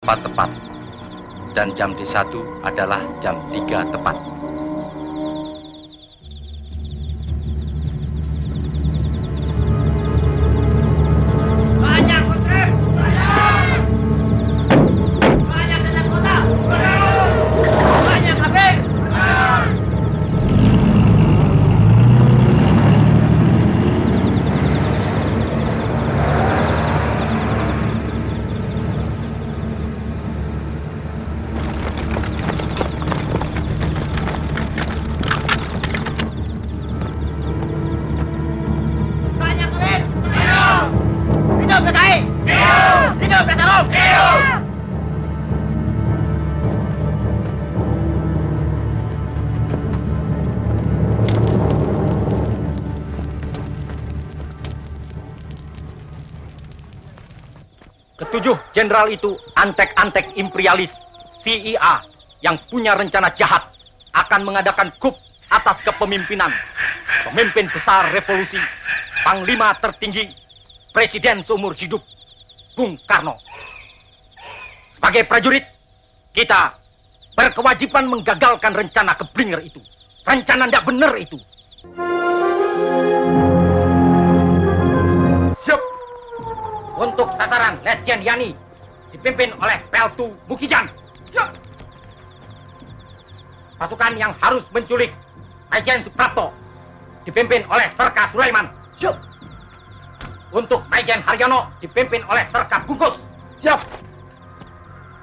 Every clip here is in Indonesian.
tepat. Dan jam D1 adalah jam 3 tepat. Ketujuh jenderal itu antek-antek imperialis CIA yang punya rencana jahat akan mengadakan coup atas kepemimpinan pemimpin besar revolusi, panglima tertinggi, presiden seumur hidup, Bung Karno. Sebagai prajurit, kita berkewajiban menggagalkan rencana keblinger itu. Rencana tidak benar itu. Siap. Untuk sasaran Letjen Yani dipimpin oleh Peltu Mukijan. Siap. Pasukan yang harus menculik Majen Suprapto dipimpin oleh Serka Sulaiman. Siap. Untuk Majen Haryono dipimpin oleh Serka Bungkus. Siap.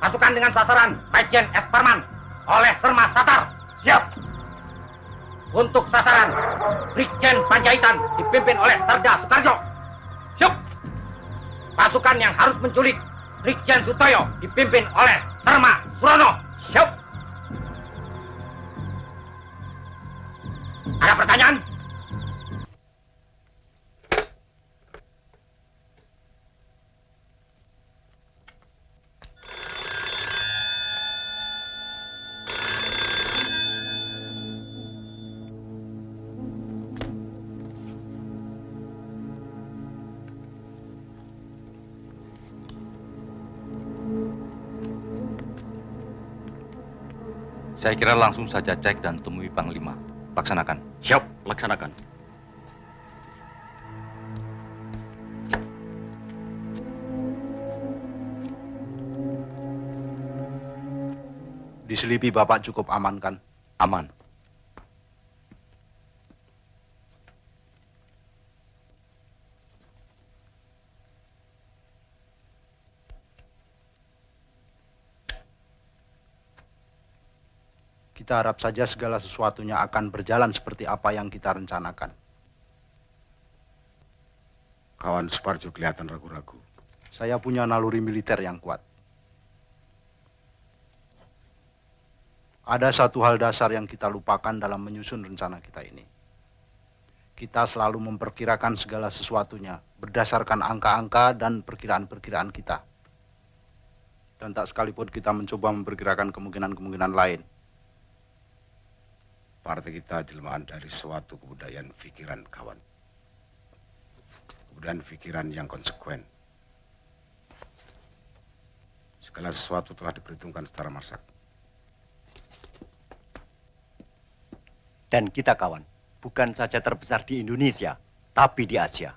Pasukan dengan sasaran Majen S. Parman oleh Serma Satar. Siap. Untuk sasaran Brigjen Panjaitan dipimpin oleh Serda Soekarjo. Siap. Pasukan yang harus menculik Brigjen Sutoyo dipimpin oleh Serma Surono. Siap. Ada pertanyaan? Saya kira langsung saja cek dan temui Panglima. Laksanakan. Siap, laksanakan. Di Selipi Bapak cukup aman kan? Aman. Kita harap saja segala sesuatunya akan berjalan seperti apa yang kita rencanakan. Kawan Suparjo kelihatan ragu-ragu. Saya punya naluri militer yang kuat. Ada satu hal dasar yang kita lupakan dalam menyusun rencana kita ini. Kita selalu memperkirakan segala sesuatunya berdasarkan angka-angka dan perkiraan-perkiraan kita. Dan tak sekalipun kita mencoba memperkirakan kemungkinan-kemungkinan lain. Partai kita jelmaan dari suatu kebudayaan pikiran, kawan. Kebudayaan pikiran yang konsekuen. Segala sesuatu telah diperhitungkan secara masak. Dan kita, kawan, bukan saja terbesar di Indonesia, tapi di Asia.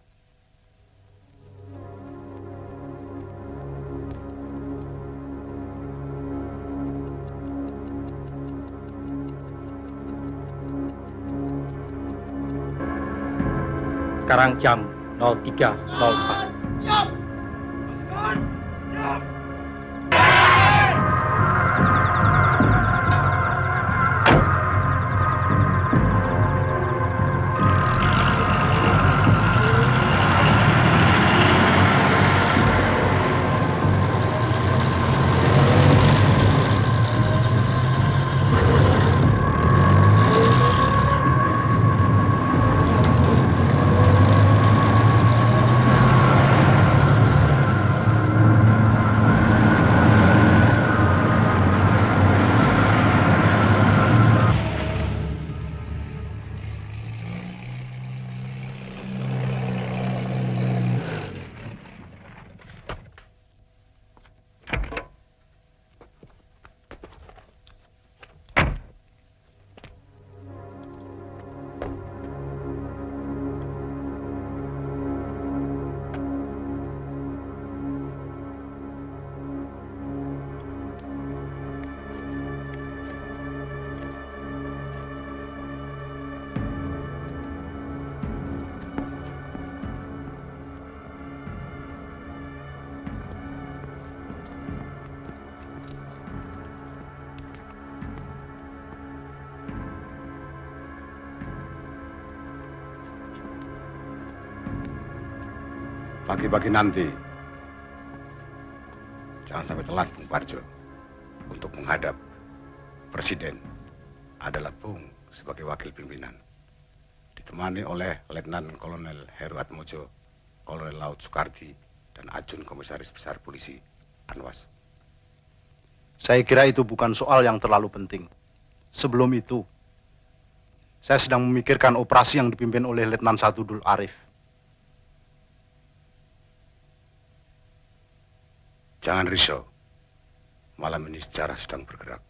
Sekarang jam 03.04. Siap! Pasukan! Siap! Pagi-pagi nanti, jangan sampai telat, Bung Parjo, untuk menghadap Presiden adalah Bung sebagai wakil pimpinan, ditemani oleh Letnan Kolonel Heru Atmojo, Kolonel Laut Soekardi, dan Ajun Komisaris Besar Polisi Anwas. Saya kira itu bukan soal yang terlalu penting. Sebelum itu, saya sedang memikirkan operasi yang dipimpin oleh Letnan Satudul Arif. Jangan risau, malam ini sejarah sedang bergerak.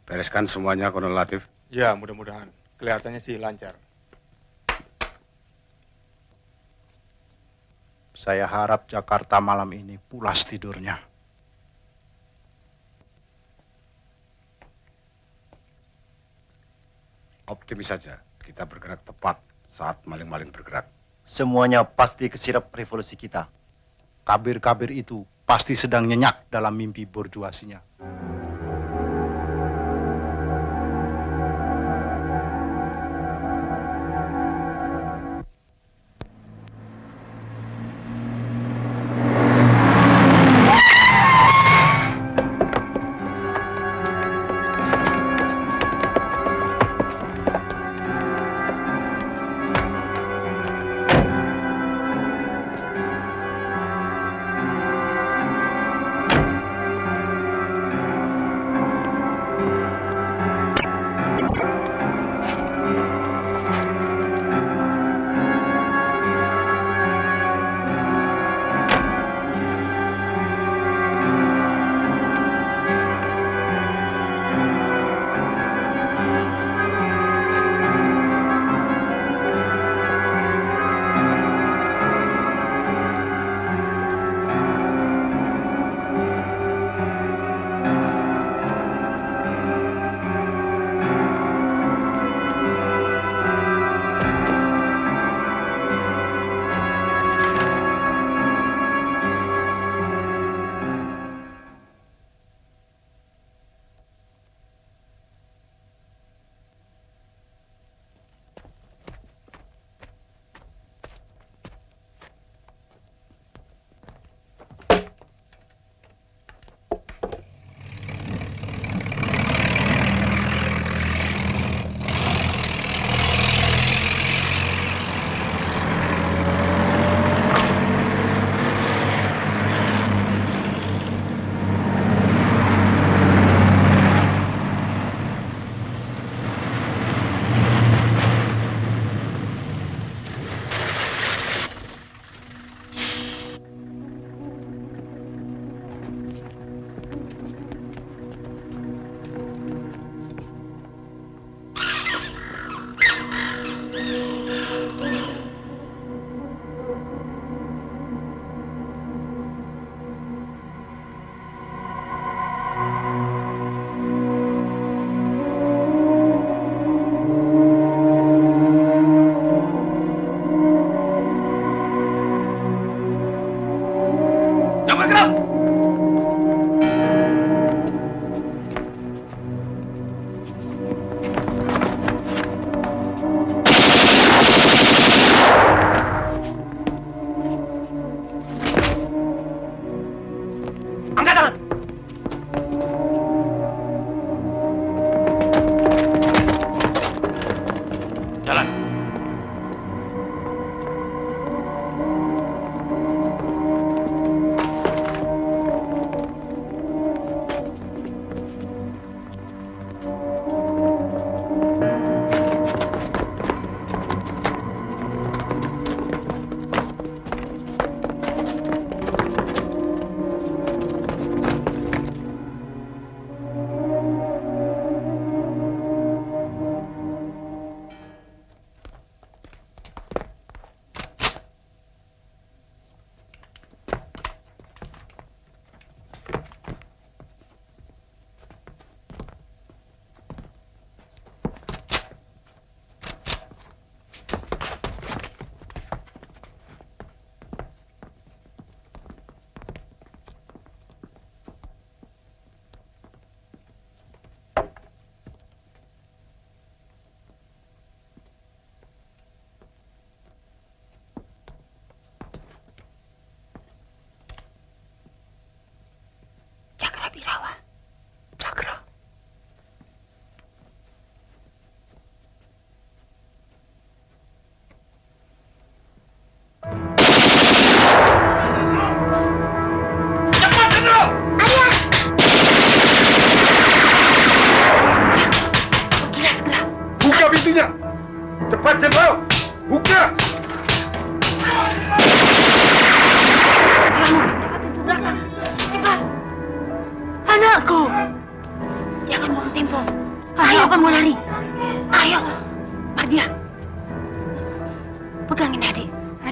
Bereskan semuanya, Kolonel Latif. Ya, mudah-mudahan. Kelihatannya sih lancar. Saya harap Jakarta malam ini pulas tidurnya. Optimis saja, kita bergerak tepat saat maling-maling bergerak. Semuanya pasti kesirap revolusi kita. Kabir-kabir itu pasti sedang nyenyak dalam mimpi borjuasinya.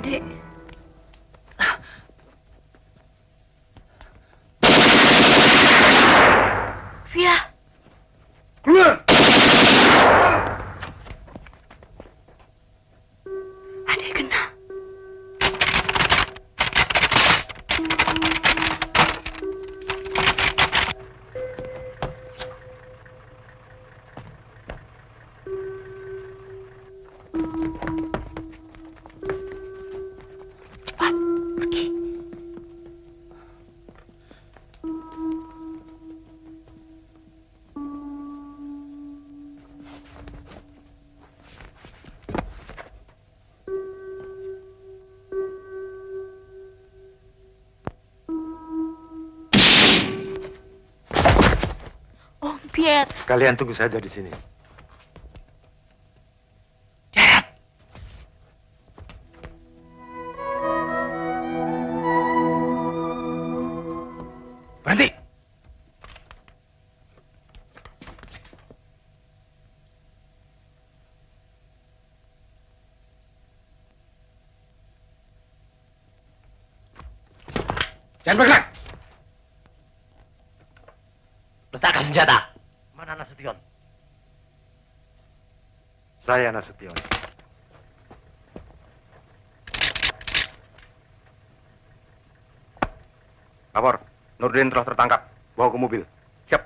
Dek. Via. Keluar! Ada yang kena. Cepat, pergi. Om Piet. Kalian tunggu saja di sini. Berhenti! Jangan bergerak! Letakkan senjata. Mana Nasution? Saya Nasution. Lapor, Nurdin telah tertangkap. Bawa ke mobil. Siap.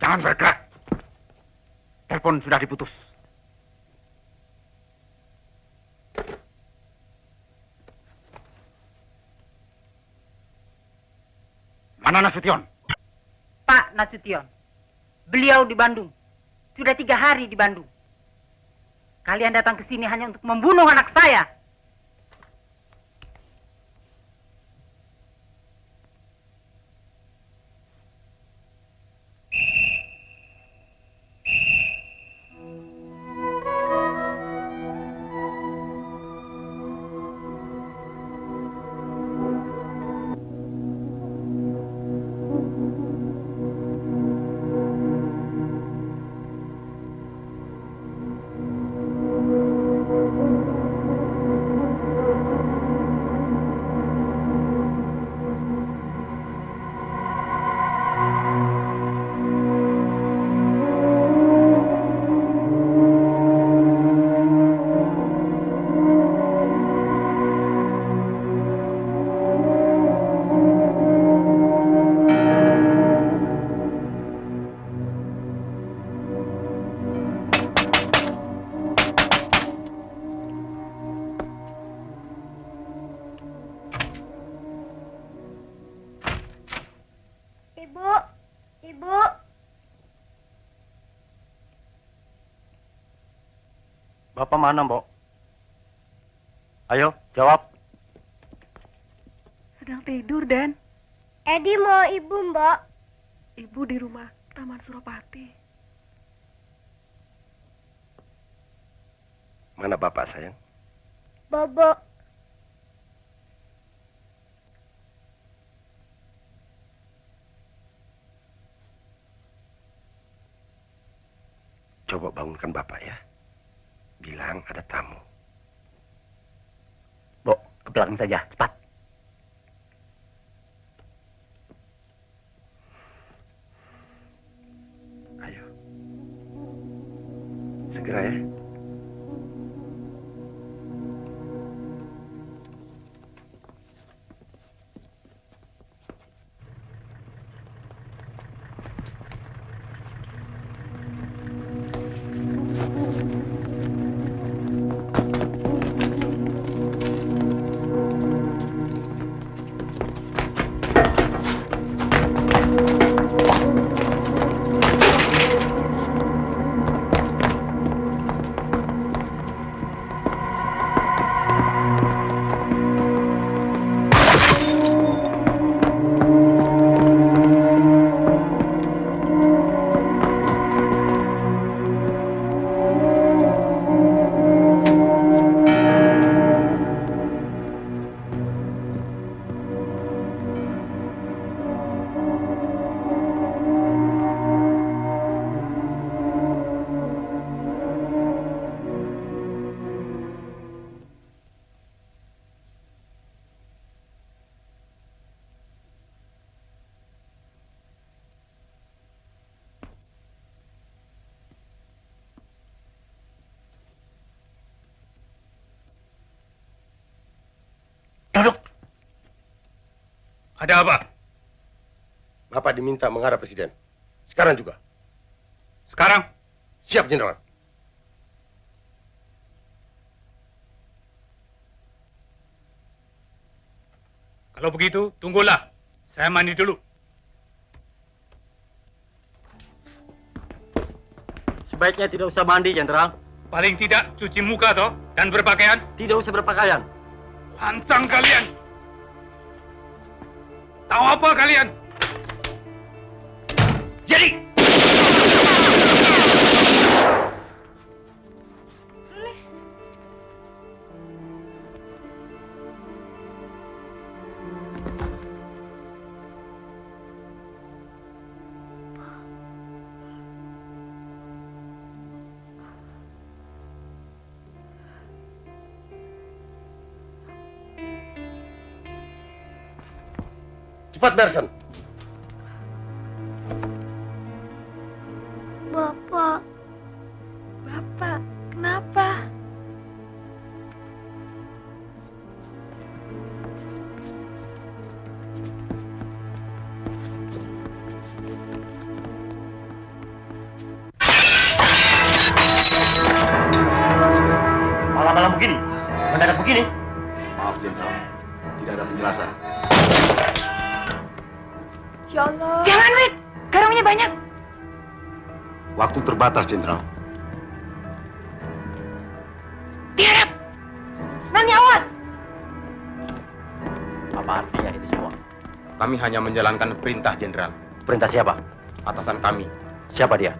Jangan bergerak! Telepon sudah diputus. Mana Nasution? Pak Nasution, beliau di Bandung. Sudah 3 hari di Bandung. Kalian datang ke sini hanya untuk membunuh anak saya. Ibu. Bapak mana, Mbok? Ayo, jawab. Sedang tidur, Dan. Edi mau ibu, Mbak. Ibu di rumah Taman Suropati. Mana bapak, sayang? Bobo. Coba bangunkan bapak ya. Bilang ada tamu. Mbok, ke belakang saja, cepat. Ayo. Segera ya. Ada apa? Bapak diminta menghadap Presiden. Sekarang juga. Sekarang? Siap, Jenderal. Kalau begitu, tunggulah. Saya mandi dulu. Sebaiknya tidak usah mandi, Jenderal. Paling tidak cuci muka toh dan berpakaian. Tidak usah berpakaian. Lancang kalian. Tahu apa kalian? Jadi. Cepat bereskan. Bapak. Bapak, kenapa? Malam-malam begini, mendadak begini. Maaf, Jenderal. Tidak ada penjelasan. Ya Allah. Jangan, Wid. Garungnya banyak. Waktu terbatas, Jenderal. Tiarap. Nani, awas. Apa artinya ini semua? Kami hanya menjalankan perintah, Jenderal. Perintah siapa? Atasan kami. Siapa dia?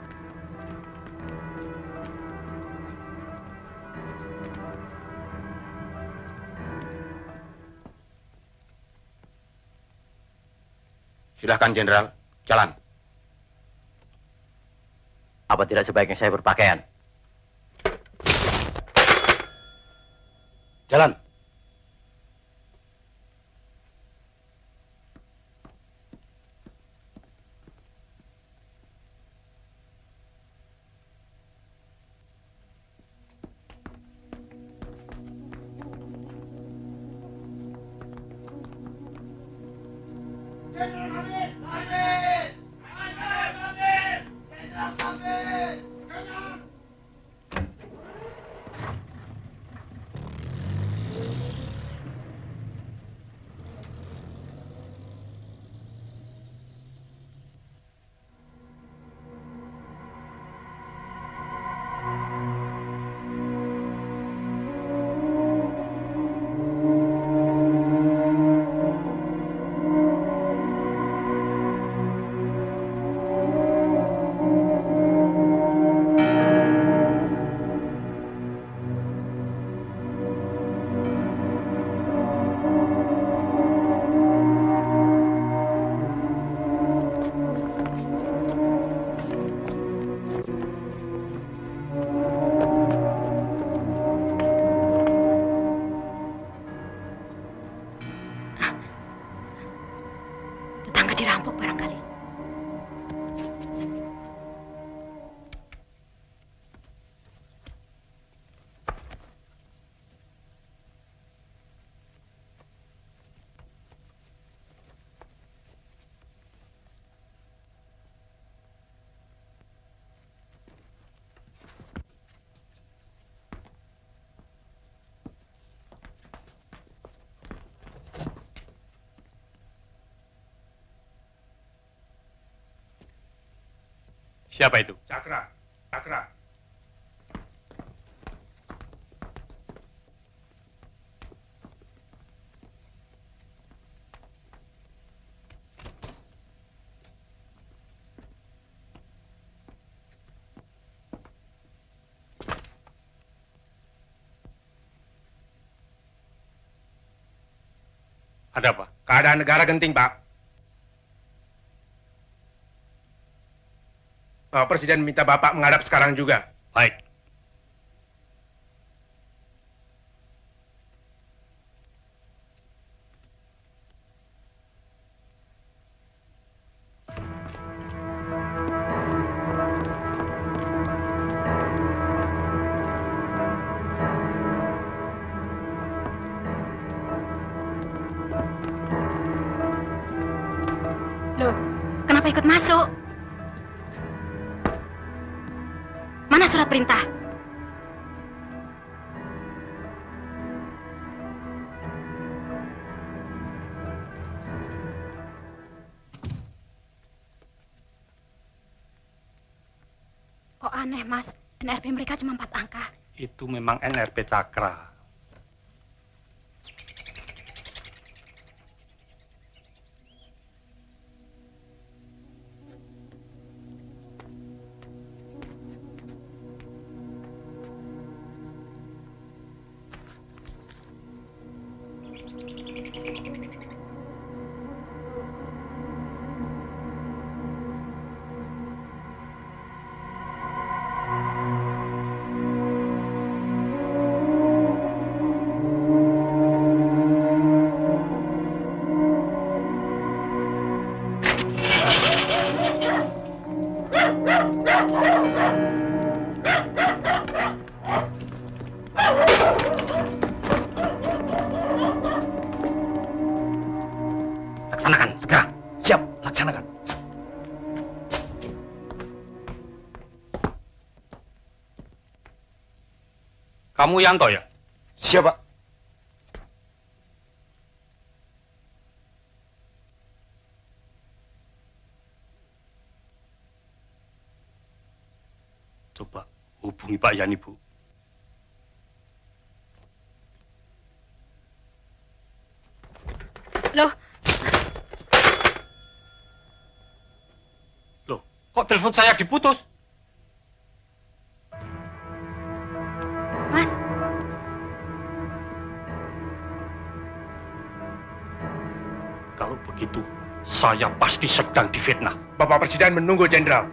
Silahkan, Jenderal. Jalan. Apa tidak sebaiknya saya berpakaian? Jalan. Tetangga dirampok barangkali. Siapa itu? Cakra. Cakra. Ada apa? Keadaan negara genting, Pak. Presiden minta Bapak menghadap sekarang juga. Baik. Loh, kenapa ikut masuk? Mana surat perintah? Kok aneh, Mas? NRP mereka cuma 4 angka. Itu memang NRP Cakra. Laksanakan, segera. Siap, laksanakan. Kamu Yanto ya? Siap, Pak. Coba hubungi Pak Yani, Bu. Loh, Kok telepon saya diputus? Mas. Kalau begitu, saya pasti sedang difitnah. Bapak Presiden menunggu, Jenderal.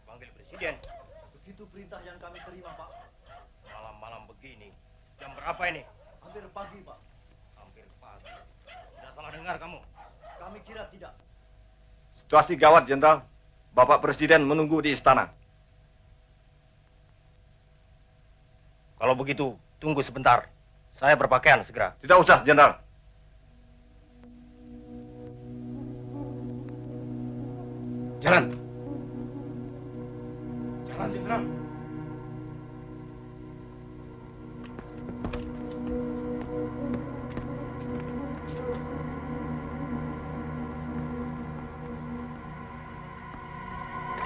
Panggil Presiden. Begitu perintah yang kami terima, Pak. Malam-malam begini. Jam berapa ini? Hampir pagi, Pak. Hampir pagi. Tidak salah dengar kamu. Kami kira tidak. Situasi gawat, Jenderal. Bapak Presiden menunggu di istana. Kalau begitu, tunggu sebentar. Saya berpakaian segera. Tidak usah, Jenderal. Jalan. Jalan, Jenderal.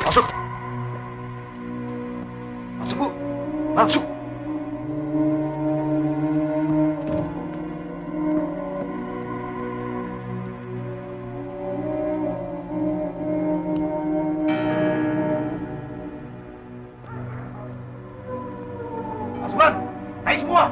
Masuk. Masuk, Bu. Masuk. Pasukan, naik semua.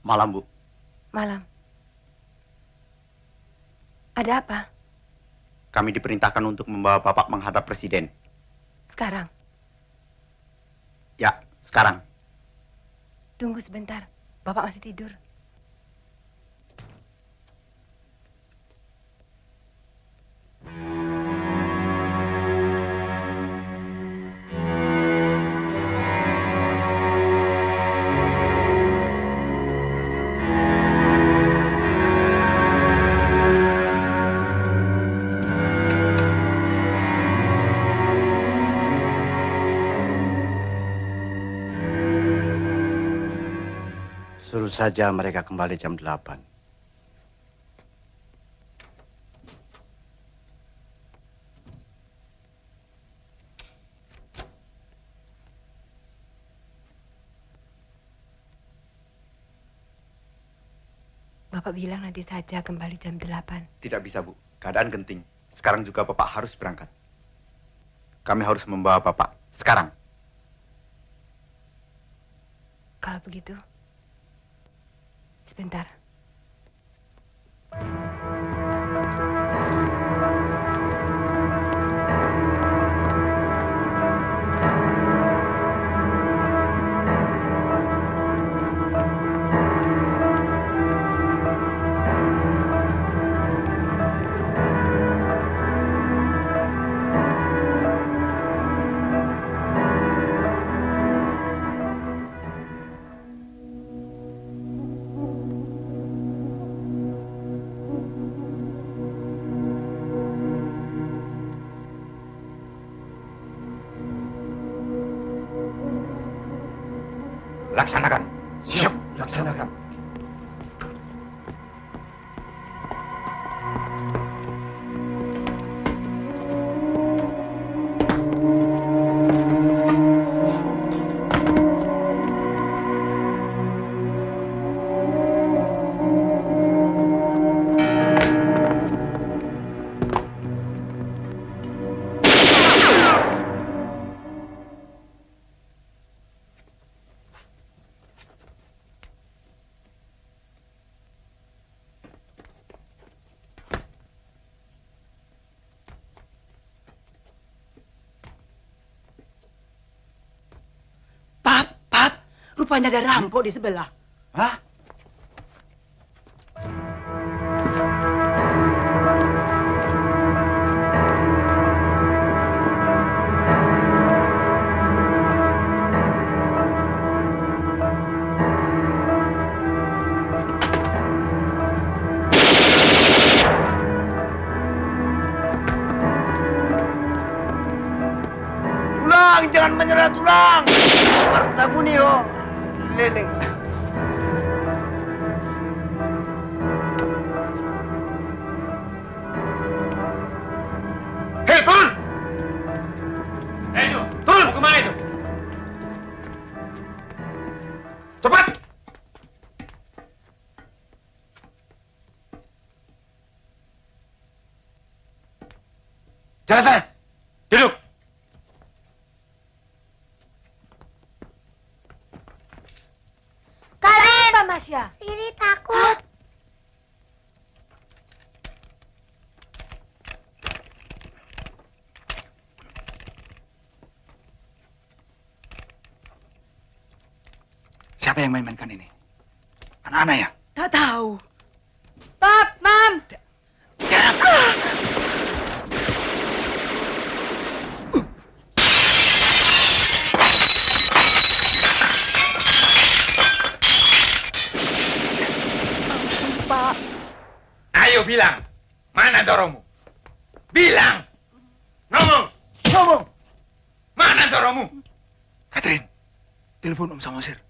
Malam, Bu. Malam. Ada apa? Kami diperintahkan untuk membawa Bapak menghadap Presiden. Sekarang? Ya, sekarang. Tunggu sebentar. Bapak masih tidur. Suruh saja mereka kembali jam 8. Bapak bilang nanti saja kembali jam 8. Tidak bisa, Bu. Keadaan genting. Sekarang juga Bapak harus berangkat. Kami harus membawa Bapak sekarang. Kalau begitu, sebentar. Laksanakan. Siap, laksanakan. Rupanya ada rampok di sebelah. Hah? Tulang, jangan menyerah tulang. Martabunio. Leleng. Hei, turun! Itu, turun! Mau kemana itu? Cepat! Jalan sana! Duduk! Masya? Riri takut. Siapa yang main-mainkan ini? Anak-anak ya? Tak tahu. Pap, Mam. Pak. Ayo bilang, mana Doromu? Bilang! Ngomong! Ngomong! Mana Doromu? Catherine, telepon Om Samosir.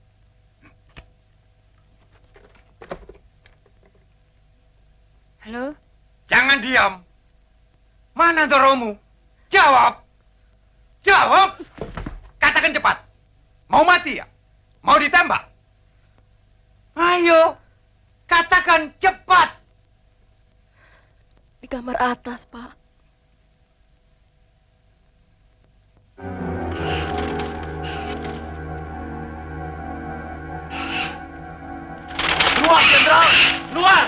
Halo? Jangan diam. Mana Doromu? Jawab! Jawab! Katakan cepat. Mau mati ya? Mau ditembak? Ayo! Katakan cepat. Di kamar atas, Pak. Keluar, Jenderal! Keluar!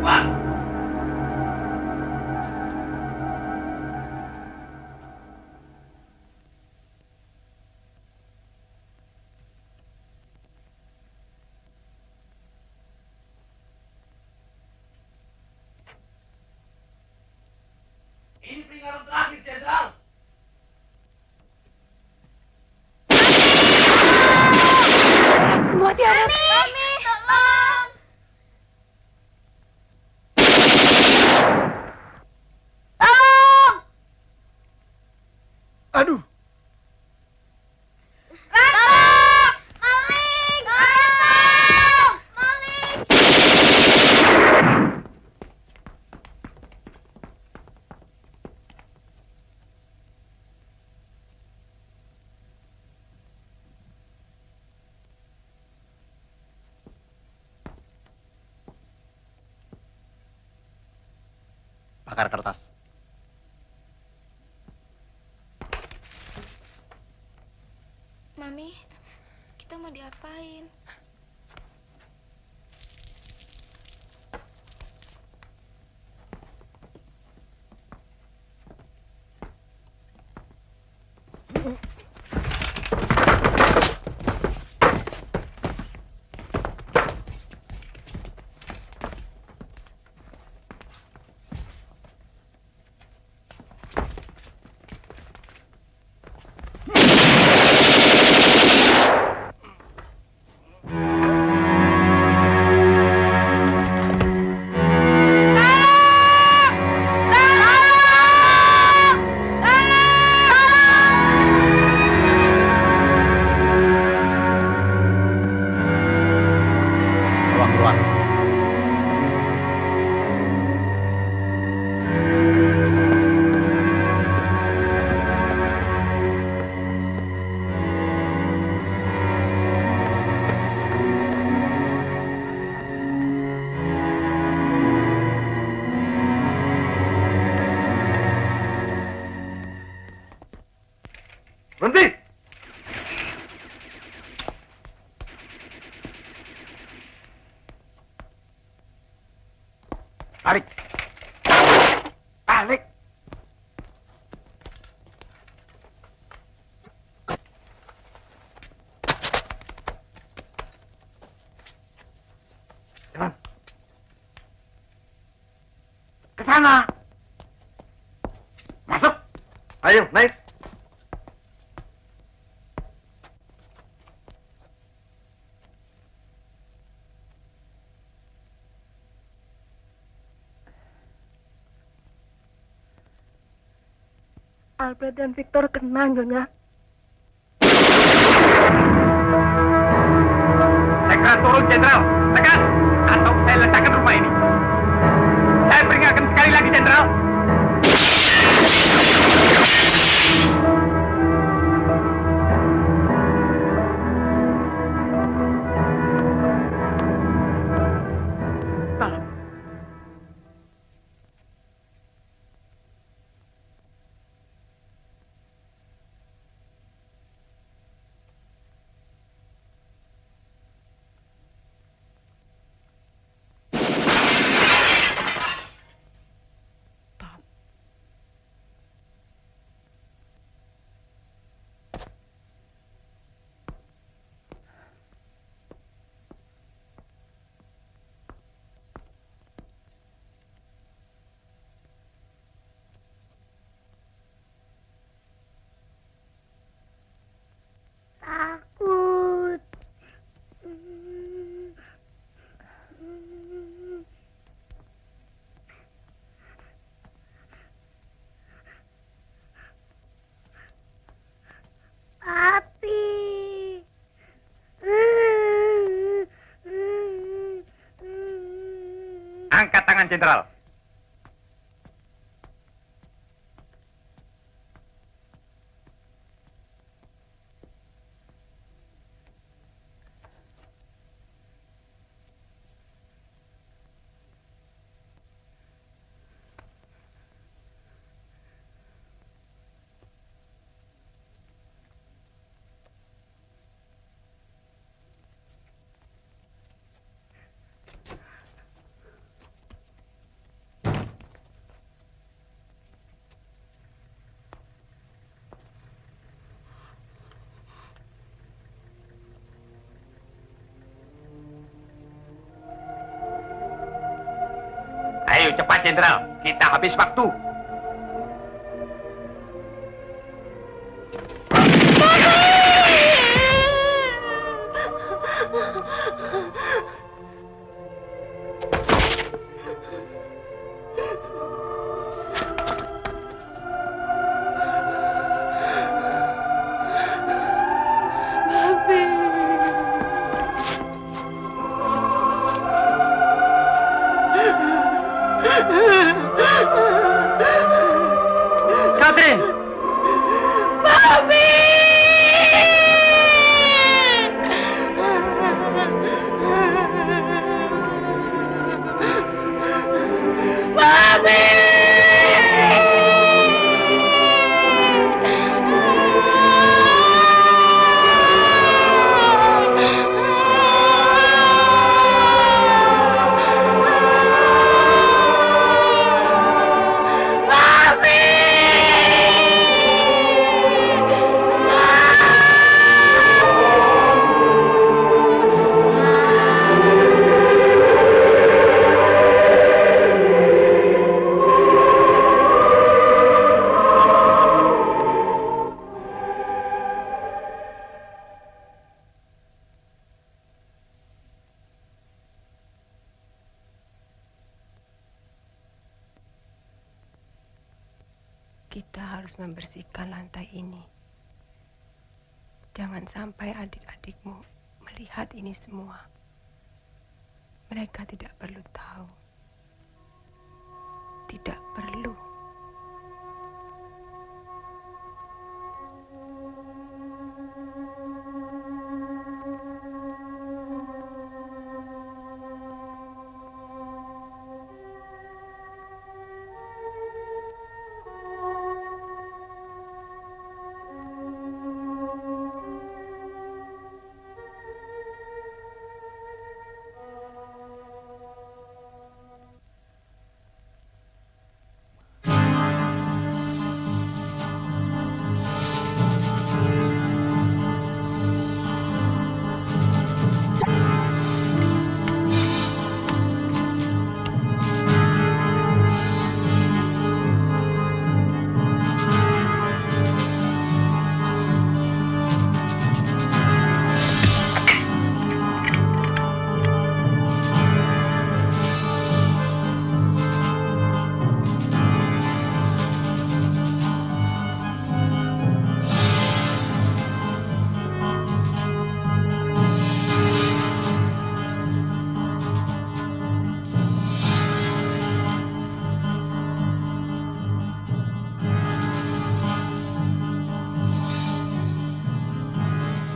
Keluar! Ini peringatan terakhir, Jenderal. Semua tiada. Mami, tolong. Tolong. bakar kertas. Mami, kita mau diapain? Berhenti! Balik. Balik. Jalan. Ke sana. Masuk. Ayo, naik. Alfred dan Victor kena, Nyonya. Segera turun, Jenderal. Tegas, atau saya ledakan rumah ini. Saya peringatkan sekali lagi, Jenderal. Takut. Papi. Angkat tangan, Jenderal. Ayo cepat, Jenderal. Kita habis waktu. Kita harus membersihkan lantai ini. Jangan sampai adik-adikmu melihat ini semua. Mereka tidak perlu tahu. Tidak perlu.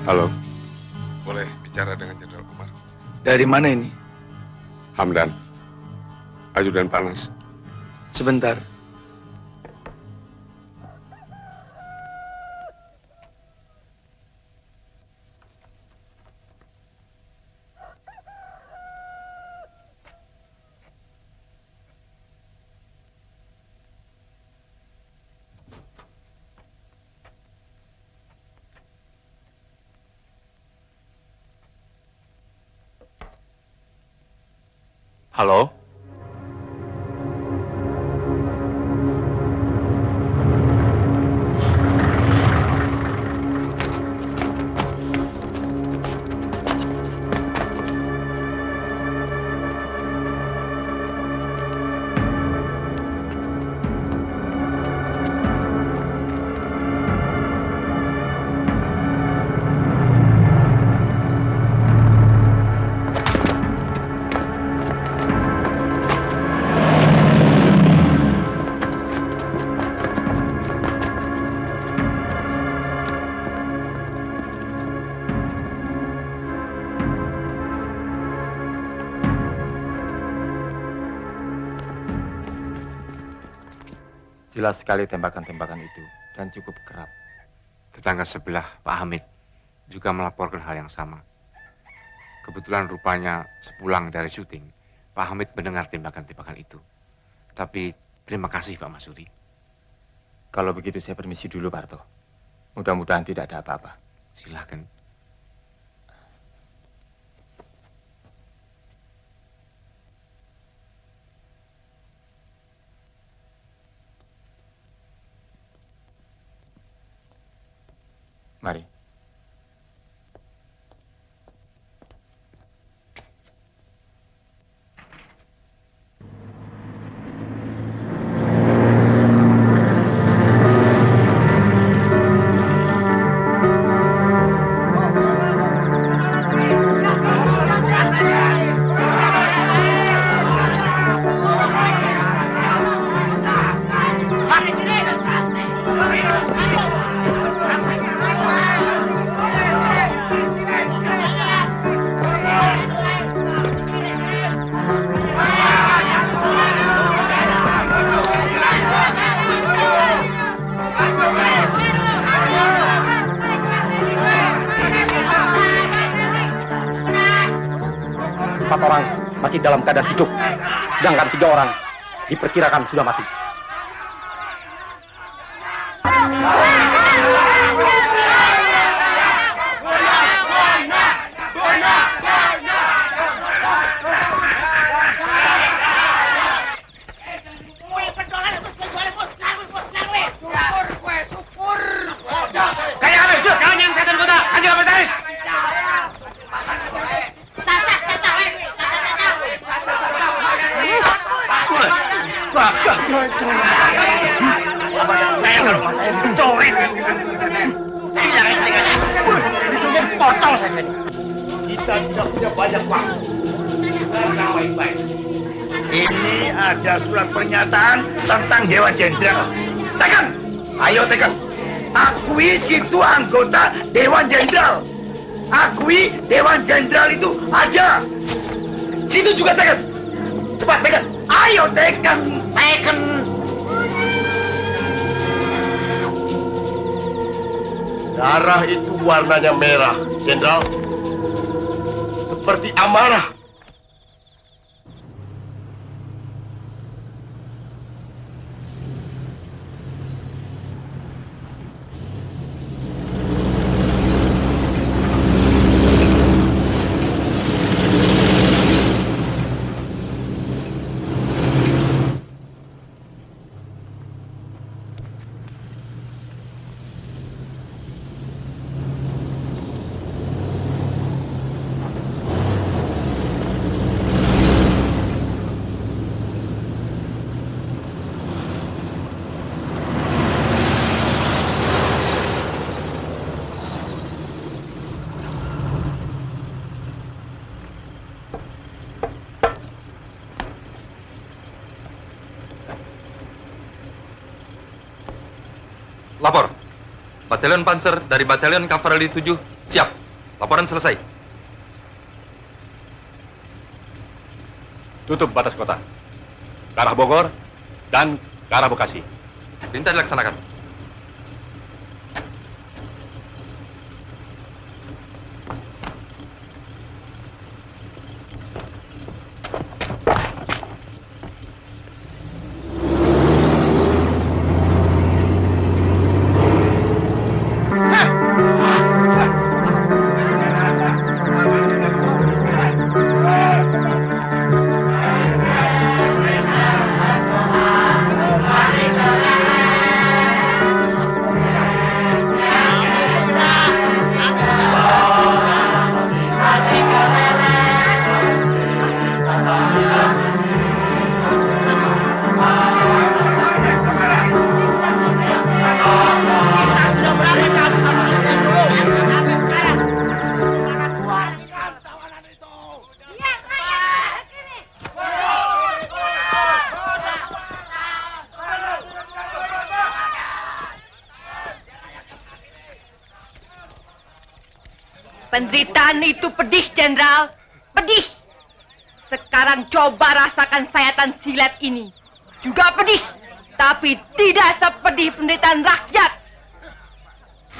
Halo, boleh bicara dengan Jenderal Umar? Dari mana ini? Hamdan, ajudan Panas. Sebentar. Halo? Jelas sekali tembakan-tembakan itu dan cukup kerap. Tetangga sebelah, Pak Hamid, juga melaporkan hal yang sama. Kebetulan rupanya sepulang dari syuting, Pak Hamid mendengar tembakan-tembakan itu. Tapi terima kasih Pak Masuri. Kalau begitu saya permisi dulu, Pak Harto. Mudah-mudahan tidak ada apa-apa. Silakan. Mari. Masih dalam keadaan hidup, sedangkan 3 orang diperkirakan sudah mati. Saya kalau matanya dicoret. Saya jangan tinggal. Hidungnya potong saja. Kita tidak punya banyak waktu. Dengar baik-baik. Ini ada surat pernyataan tentang Dewan Jenderal. Tekan! Ayo tekan! Akui situ anggota Dewan Jenderal. Akui Dewan Jenderal itu ada. Situ juga tekan. Cepat tekan. Ayo tekan. Tekan. Darah itu warnanya merah, Jenderal. Seperti amarah. Lapor. Batalion Panzer dari Batalion Kavaleri 7 siap. Laporan selesai. Tutup batas kota. Ke arah Bogor dan ke arah Bekasi. Perintah dilaksanakan. Penderitaan itu pedih, Jenderal. Pedih. Sekarang coba rasakan sayatan silet ini. Juga pedih. Tapi tidak sepedih penderitaan rakyat.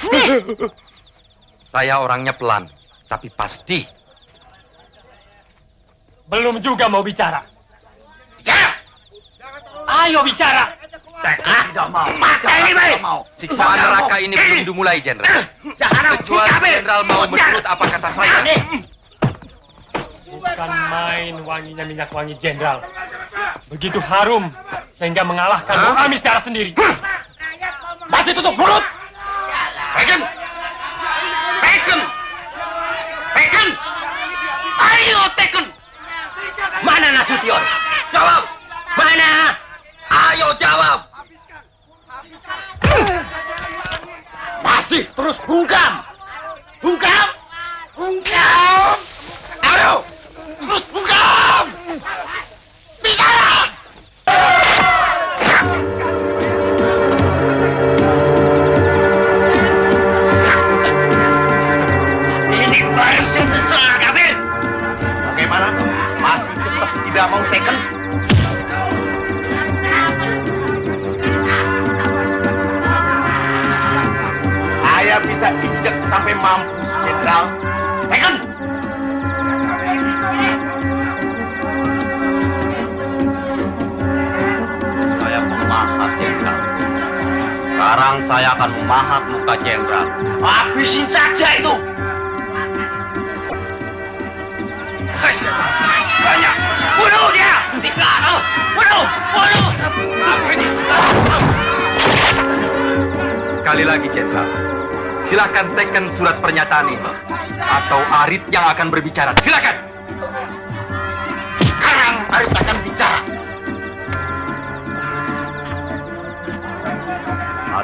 Nih. Saya orangnya pelan, tapi pasti. Belum juga mau bicara. Bicara! Ayo bicara! Tidak mau. Mati ini, baik. Siksaan neraka ini belum dimulai, Jenderal. Kecuali Jenderal mau menurut apa kata saya. Bukan main wanginya minyak wangi Jenderal. Begitu harum sehingga mengalahkan Bung Amis darah sendiri. Masih tutup mulut. Tekan. Tekan. Tekan. Ayo tekan. Mana Nasution? Jawab. Mana? Ayo jawab. Masih terus bungkam. Bungkam. Bungkam. Ayo. Terus bungkam. Bicara. Ini baru cerita soal Kabir. Bagaimana? Masih tetap tidak mau teken? Saya bisa injek sampai mampus, Jenderal. Teken! Saya pemahat, Jenderal. Sekarang saya akan memahat muka Jenderal. Habisin saja itu! Banyak! Bunuh dia! Tiga! Bunuh! Bunuh! Apa ini? Sekali lagi, Jenderal. Silakan teken surat pernyataan ini. Atau Arit yang akan berbicara. Silakan! Sekarang Arit akan bicara.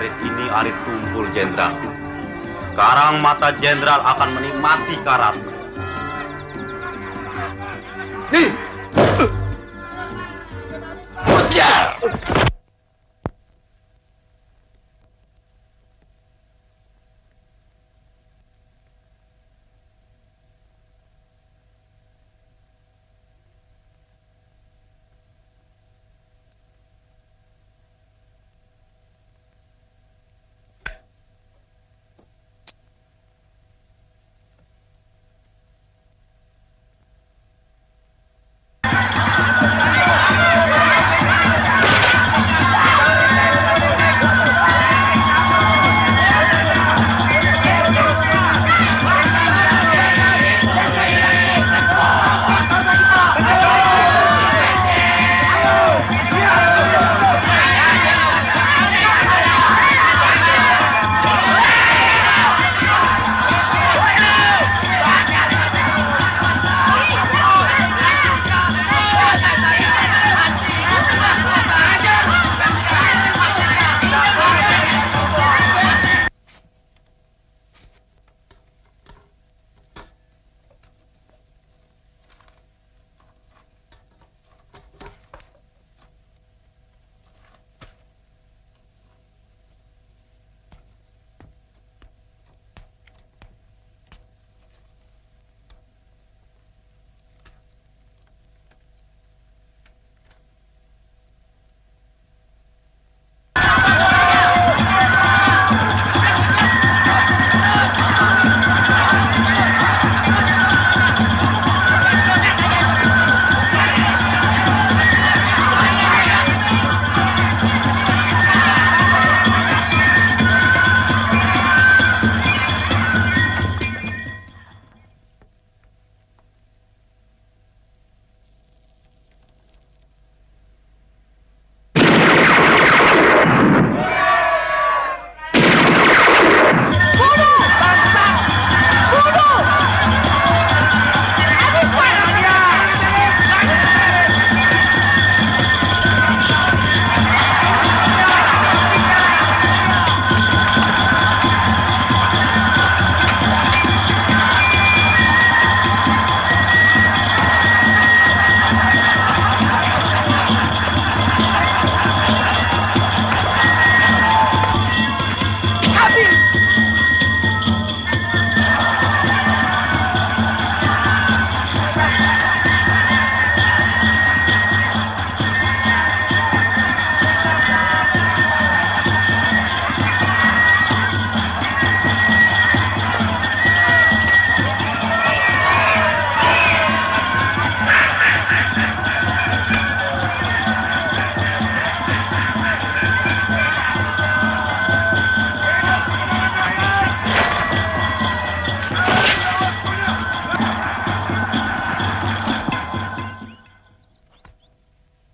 Arit ini arit tumpul, Jenderal. Sekarang mata Jenderal akan menikmati karatnya. Nih! Biar!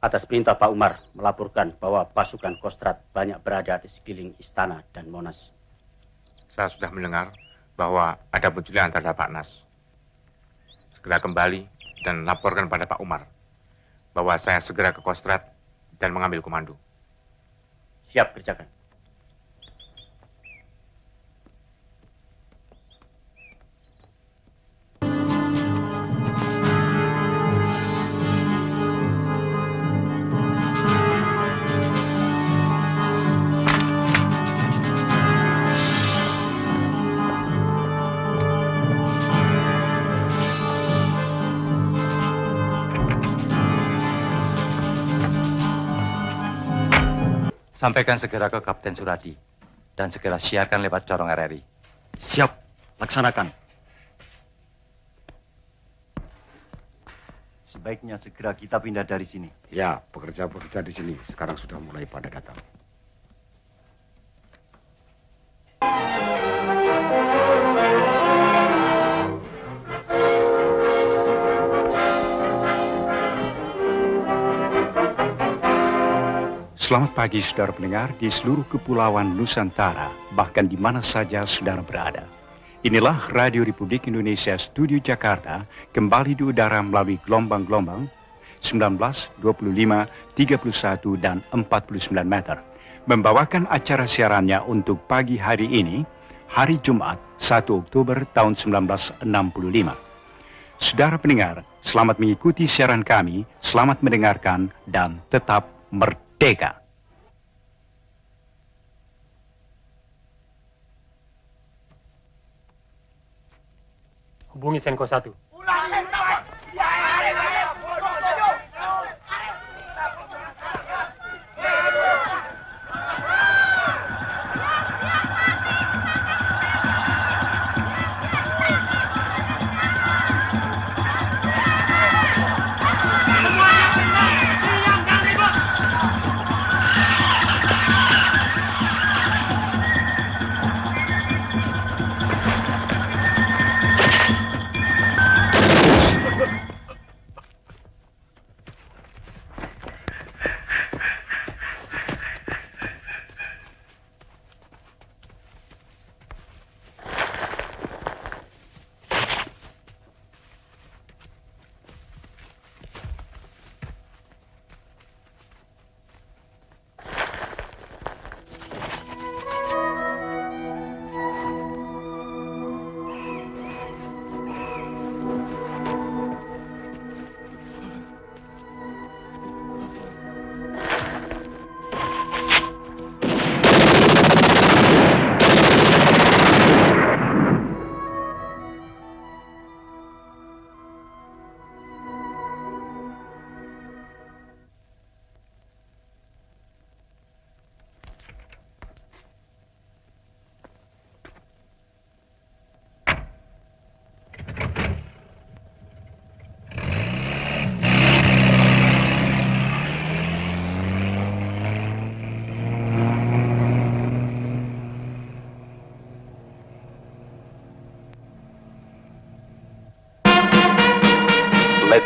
Atas perintah Pak Umar melaporkan bahwa pasukan Kostrad banyak berada di sekeliling istana dan Monas. Saya sudah mendengar bahwa ada pencurian terhadap Pak Nas. Segera kembali dan laporkan pada Pak Umar bahwa saya segera ke Kostrad dan mengambil komando. Siap, kerjakan. Sampaikan segera ke Kapten Suradi dan segera siarkan lewat corong RRI. Siap, laksanakan. Sebaiknya segera kita pindah dari sini. Ya, pekerja-pekerja di sini sekarang sudah mulai pada datang. Selamat pagi saudara pendengar di seluruh kepulauan Nusantara, bahkan di mana saja saudara berada. Inilah Radio Republik Indonesia Studio Jakarta, kembali di udara melalui gelombang-gelombang 19, 25, 31, dan 49 meter. membawakan acara siarannya untuk pagi hari ini, hari Jumat 1 Oktober tahun 1965. Saudara pendengar, selamat mengikuti siaran kami, selamat mendengarkan, dan tetap merdeka. Hubungi Senko 1.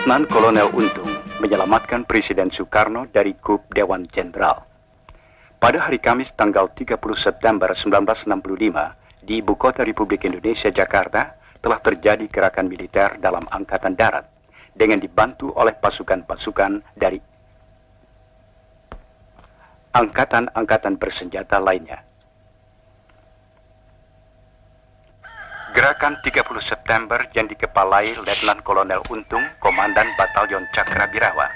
Letnan Kolonel Untung menyelamatkan Presiden Soekarno dari kup Dewan Jenderal. Pada hari Kamis tanggal 30 September 1965 di Ibu Kota Republik Indonesia Jakarta telah terjadi gerakan militer dalam Angkatan Darat dengan dibantu oleh pasukan-pasukan dari angkatan-angkatan bersenjata lainnya. Gerakan 30 September yang dikepalai Letnan Kolonel Untung, Komandan Batalion Cakrabirawa.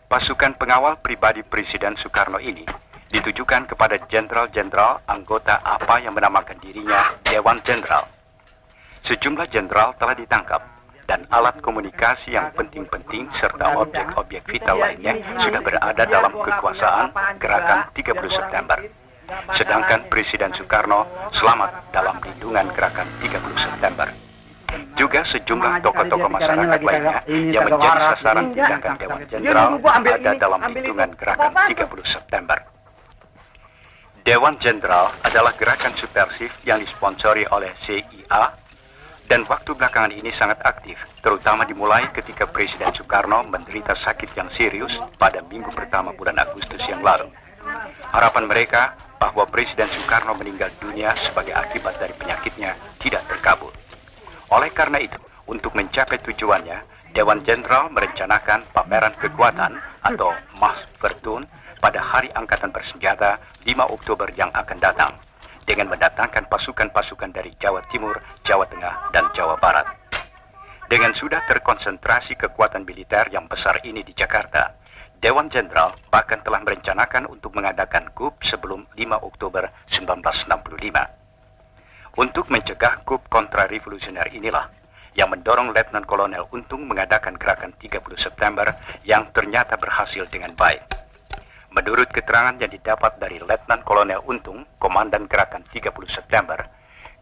Pasukan pengawal pribadi Presiden Soekarno ini ditujukan kepada jenderal-jenderal anggota APA yang menamakan dirinya Dewan Jenderal. Sejumlah jenderal telah ditangkap dan alat komunikasi yang penting-penting serta objek-objek vital lainnya sudah berada dalam kekuasaan Gerakan 30 September. Sedangkan Presiden Soekarno selamat dalam lindungan Gerakan 30 September. Juga sejumlah tokoh-tokoh masyarakat lainnya yang menjadi sasaran tindakan Dewan Jenderal ada dalam lindungan Gerakan 30 September. Dewan Jenderal adalah gerakan subversif yang disponsori oleh CIA dan waktu belakangan ini sangat aktif, terutama dimulai ketika Presiden Soekarno menderita sakit yang serius pada minggu pertama bulan Agustus yang lalu. Harapan mereka bahwa Presiden Soekarno meninggal dunia sebagai akibat dari penyakitnya tidak terkabul. Oleh karena itu, untuk mencapai tujuannya, Dewan Jenderal merencanakan pameran kekuatan atau Machtvertoon pada Hari Angkatan Bersenjata 5 Oktober yang akan datang, dengan mendatangkan pasukan-pasukan dari Jawa Timur, Jawa Tengah, dan Jawa Barat. Dengan sudah terkonsentrasi kekuatan militer yang besar ini di Jakarta, Dewan Jenderal bahkan telah merencanakan untuk mengadakan kup sebelum 5 Oktober 1965. Untuk mencegah kup kontra-revolusioner inilah yang mendorong Letnan Kolonel Untung mengadakan gerakan 30 September yang ternyata berhasil dengan baik. Menurut keterangan yang didapat dari Letnan Kolonel Untung, Komandan Gerakan 30 September,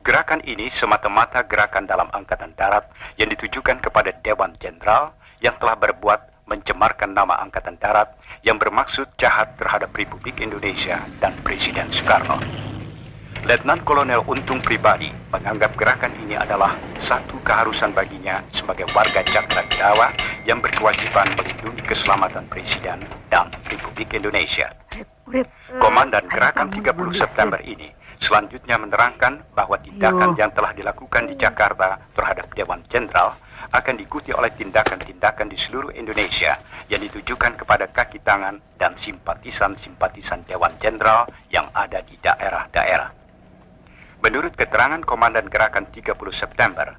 gerakan ini semata-mata gerakan dalam Angkatan Darat yang ditujukan kepada Dewan Jenderal yang telah berbuat mencemarkan nama Angkatan Darat yang bermaksud jahat terhadap Republik Indonesia dan Presiden Soekarno. Letnan Kolonel Untung pribadi menganggap gerakan ini adalah satu keharusan baginya sebagai warga Cakrabirawa yang berkewajiban melindungi keselamatan Presiden dan Republik Indonesia. Komandan Gerakan 30 September ini Selanjutnya menerangkan bahwa tindakan yang telah dilakukan di Jakarta terhadap Dewan Jenderal akan diikuti oleh tindakan-tindakan di seluruh Indonesia yang ditujukan kepada kaki tangan dan simpatisan-simpatisan Dewan Jenderal yang ada di daerah-daerah. Menurut keterangan Komandan Gerakan 30 September,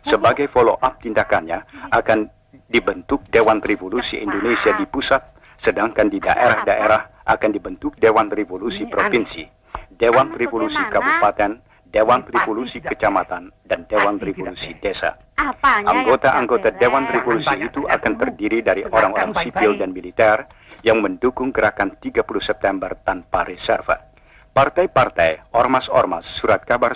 sebagai follow-up tindakannya akan dibentuk Dewan Revolusi Indonesia di pusat, sedangkan di daerah-daerah akan dibentuk Dewan Revolusi Provinsi, Dewan Revolusi Kabupaten, Dewan Revolusi Kecamatan, dan Dewan Revolusi Desa. Anggota-anggota Dewan Revolusi itu akan terdiri dari orang-orang sipil dan militer yang mendukung Gerakan 30 September tanpa reserve. Partai-partai, ormas-ormas, surat kabar,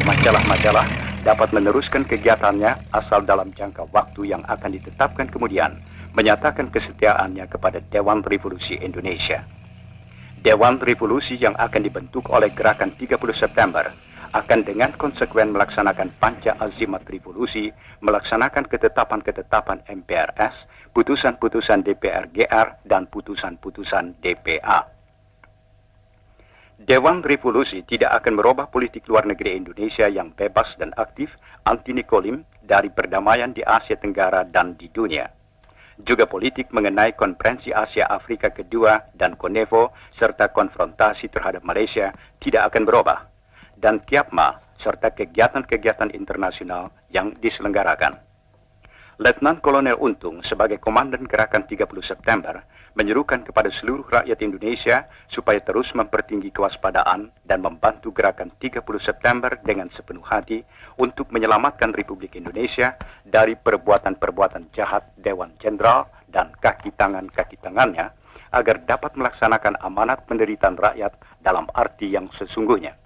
majalah-majalah dapat meneruskan kegiatannya asal dalam jangka waktu yang akan ditetapkan kemudian menyatakan kesetiaannya kepada Dewan Revolusi Indonesia. Dewan Revolusi yang akan dibentuk oleh Gerakan 30 September akan dengan konsekuen melaksanakan panca azimat revolusi, melaksanakan ketetapan-ketetapan MPRS, putusan-putusan DPR GR, dan putusan-putusan DPA. Dewan Revolusi tidak akan merubah politik luar negeri Indonesia yang bebas dan aktif anti-Nikolim dari perdamaian di Asia Tenggara dan di dunia. Juga politik mengenai Konferensi Asia Afrika kedua dan Konevo serta konfrontasi terhadap Malaysia tidak akan berubah. Dan Kiapma serta kegiatan-kegiatan internasional yang diselenggarakan. Letnan Kolonel Untung sebagai Komandan Gerakan 30 September menyerukan kepada seluruh rakyat Indonesia supaya terus mempertinggi kewaspadaan dan membantu Gerakan 30 September dengan sepenuh hati untuk menyelamatkan Republik Indonesia dari perbuatan-perbuatan jahat Dewan Jenderal dan kaki tangannya agar dapat melaksanakan amanat penderitaan rakyat dalam arti yang sesungguhnya.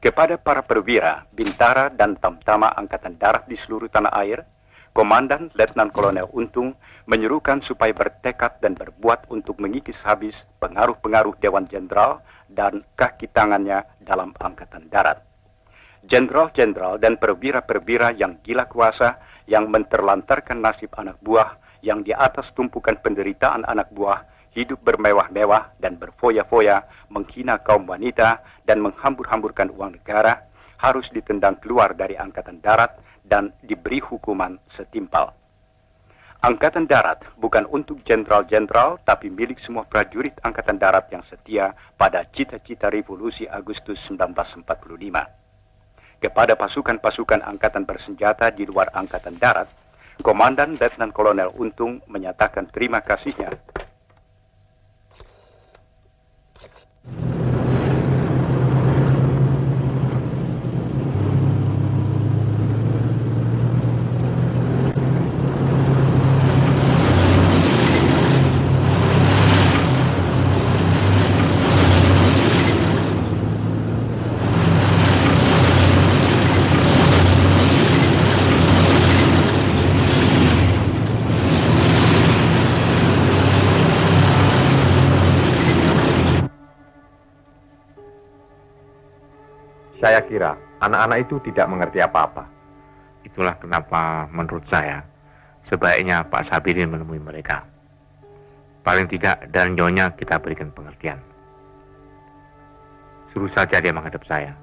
Kepada para perwira, bintara, dan tamtama Angkatan Darat di seluruh tanah air, Komandan Letnan Kolonel Untung menyerukan supaya bertekad dan berbuat untuk mengikis habis pengaruh-pengaruh Dewan Jenderal dan kaki tangannya dalam Angkatan Darat. Jenderal-jenderal dan perwira-perwira yang gila kuasa yang menterlantarkan nasib anak buah yang di atas tumpukan penderitaan anak buah hidup bermewah-mewah dan berfoya-foya, menghina kaum wanita dan menghambur-hamburkan uang negara harus ditendang keluar dari Angkatan Darat dan diberi hukuman setimpal. Angkatan Darat bukan untuk jenderal-jenderal, tapi milik semua prajurit Angkatan Darat yang setia pada cita-cita revolusi Agustus 1945. Kepada pasukan-pasukan angkatan bersenjata di luar Angkatan Darat, Komandan Letnan Kolonel Untung menyatakan terima kasihnya Saya kira anak-anak itu tidak mengerti apa-apa. Itulah kenapa menurut saya sebaiknya Pak Sabirin menemui mereka. Paling tidak dan nyonya kita berikan pengertian. Suruh saja dia menghadap saya.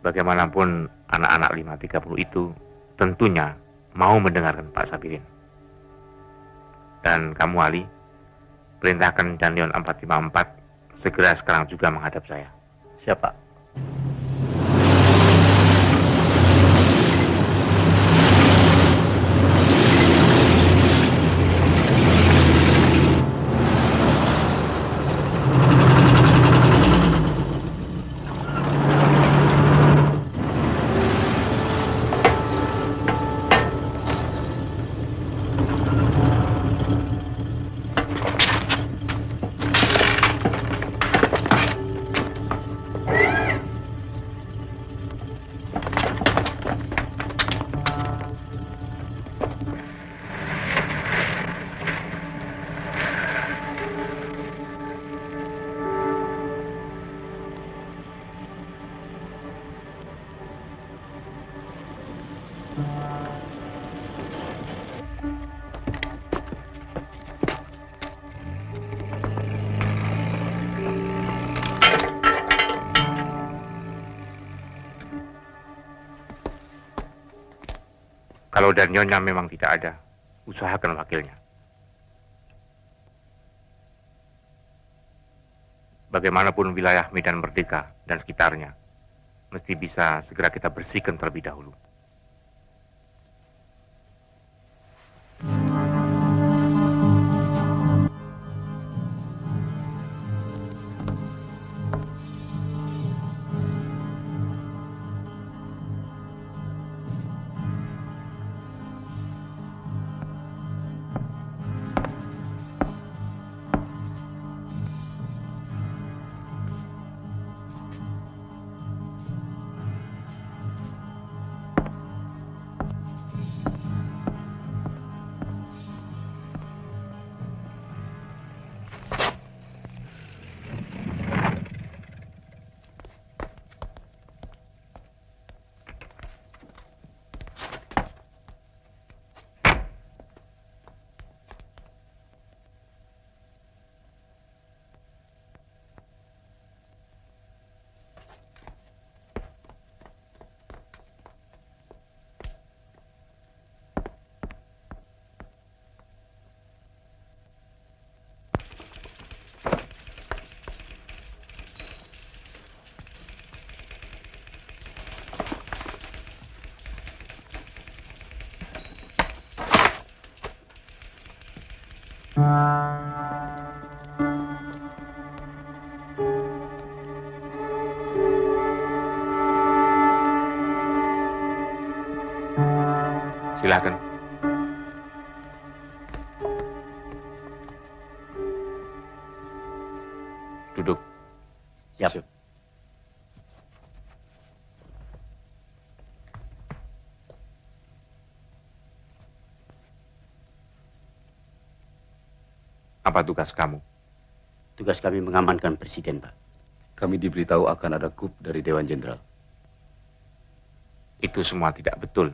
Bagaimanapun anak-anak 530 itu tentunya mau mendengarkan Pak Sabirin. Dan kamu Ali, perintahkan Danlion 454 segera sekarang juga menghadap saya. Siapa? Kalau dan Nyonya memang tidak ada, usahakan wakilnya. Bagaimanapun wilayah Medan Merdeka dan sekitarnya, mesti bisa segera kita bersihkan terlebih dahulu. Silakan. Duduk. Siap. Apa tugas kamu? Tugas kami mengamankan Presiden, Pak. Kami diberitahu akan ada coup dari Dewan Jenderal. Itu semua tidak betul.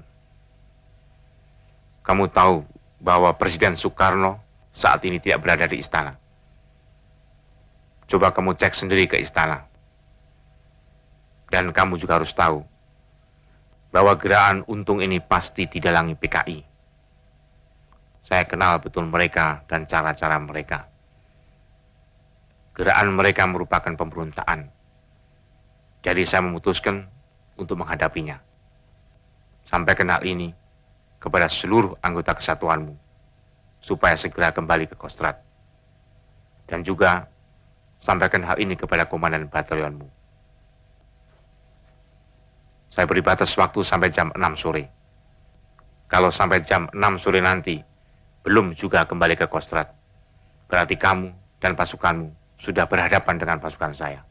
Kamu tahu bahwa Presiden Soekarno saat ini tidak berada di istana. Coba kamu cek sendiri ke istana. Dan kamu juga harus tahu bahwa gerakan Untung ini pasti didalangi PKI. Saya kenal betul mereka dan cara-cara mereka. Gerakan mereka merupakan pemberontakan. Jadi saya memutuskan untuk menghadapinya. Sampaikan hal ini kepada seluruh anggota kesatuanmu, supaya segera kembali ke Kostrad. Dan juga sampaikan hal ini kepada komandan batalionmu. Saya beri batas waktu sampai jam 6 sore. Kalau sampai jam 6 sore nanti belum juga kembali ke Kostrad, berarti kamu dan pasukanmu sudah berhadapan dengan pasukan saya.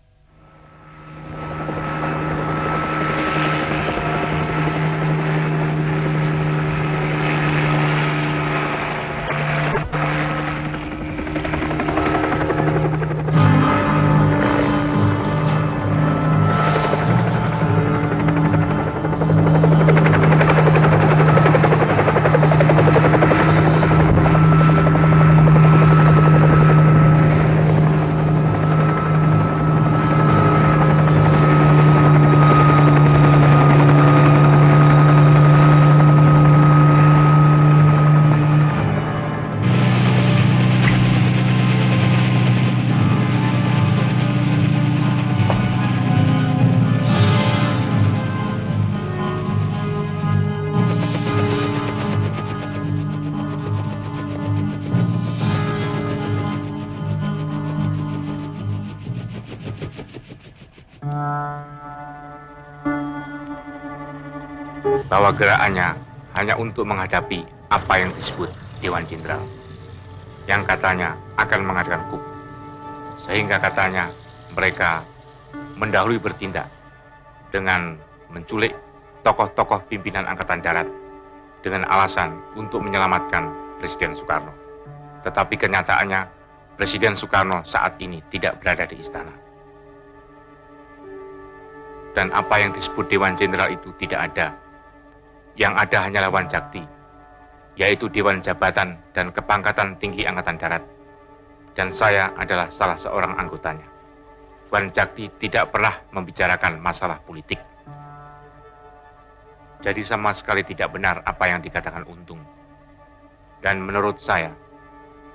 Bahwa gerakannya hanya untuk menghadapi apa yang disebut Dewan Jenderal, yang katanya akan mengadakan coup, sehingga katanya mereka mendahului bertindak dengan menculik tokoh-tokoh pimpinan Angkatan Darat dengan alasan untuk menyelamatkan Presiden Soekarno. Tetapi kenyataannya Presiden Soekarno saat ini tidak berada di istana. Dan apa yang disebut Dewan Jenderal itu tidak ada. Yang ada hanyalah Wanjakti, yaitu Dewan Jabatan dan Kepangkatan Tinggi Angkatan Darat. Dan saya adalah salah seorang anggotanya. Wanjakti tidak pernah membicarakan masalah politik. Jadi sama sekali tidak benar apa yang dikatakan Untung. Dan menurut saya,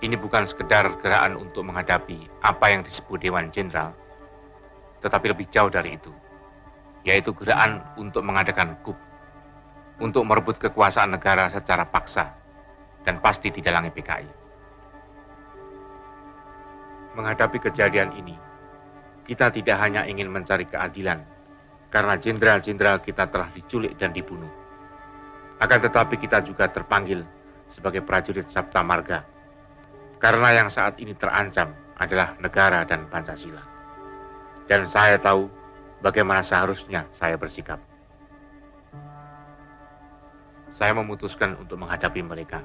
ini bukan sekedar gerakan untuk menghadapi apa yang disebut Dewan Jenderal, tetapi lebih jauh dari itu, yaitu gerakan untuk mengadakan coup, untuk merebut kekuasaan negara secara paksa, dan pasti didalangi PKI. Menghadapi kejadian ini, kita tidak hanya ingin mencari keadilan, karena jenderal-jenderal kita telah diculik dan dibunuh. Akan tetapi kita juga terpanggil sebagai prajurit Sabta Marga, karena yang saat ini terancam adalah negara dan Pancasila. Dan saya tahu bagaimana seharusnya saya bersikap. Saya memutuskan untuk menghadapi mereka.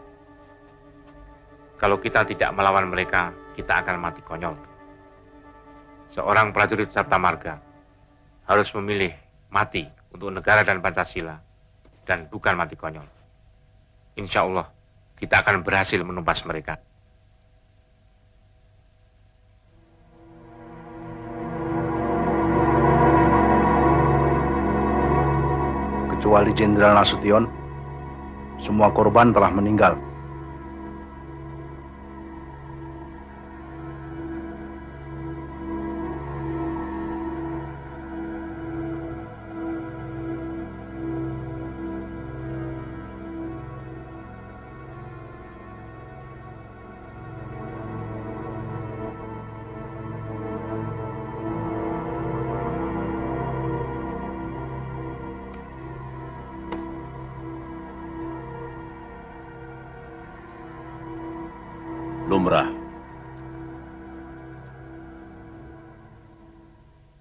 Kalau kita tidak melawan mereka, kita akan mati konyol. Seorang prajurit Sabta Marga harus memilih mati untuk negara dan Pancasila, dan bukan mati konyol. Insya Allah, kita akan berhasil menumpas mereka. Kecuali Jenderal Nasution, semua korban telah meninggal.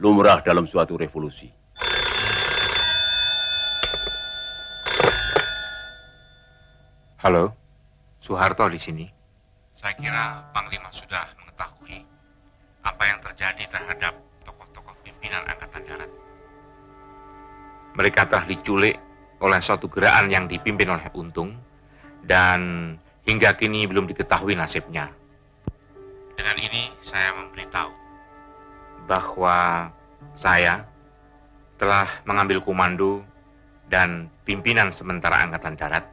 Lumrah dalam suatu revolusi. Halo, Soeharto di sini. Saya kira Panglima sudah mengetahui apa yang terjadi terhadap tokoh-tokoh pimpinan Angkatan Darat. Mereka telah diculik oleh suatu gerakan yang dipimpin oleh Untung, dan hingga kini belum diketahui nasibnya. Dengan ini saya memberitahu bahwa saya telah mengambil komando dan pimpinan sementara Angkatan Darat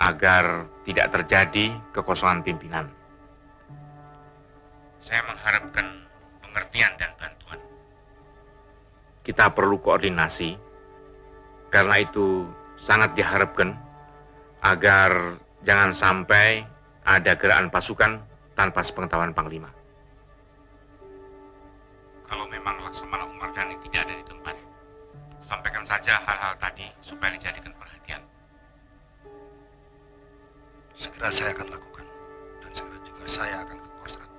agar tidak terjadi kekosongan pimpinan. Saya mengharapkan pengertian dan bantuan. Kita perlu koordinasi, karena itu sangat diharapkan agar jangan sampai ada gerakan pasukan tanpa sepengetahuan Panglima. Kalau memang Laksamana Umar Dhani tidak ada di tempat, sampaikan saja hal-hal tadi supaya dijadikan perhatian. Segera saya akan lakukan, dan segera juga saya akan ke Kostrad.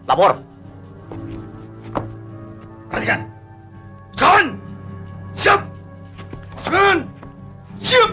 Lapor. Perhatikan. Pasukan. Siap. Pasukan. Siap.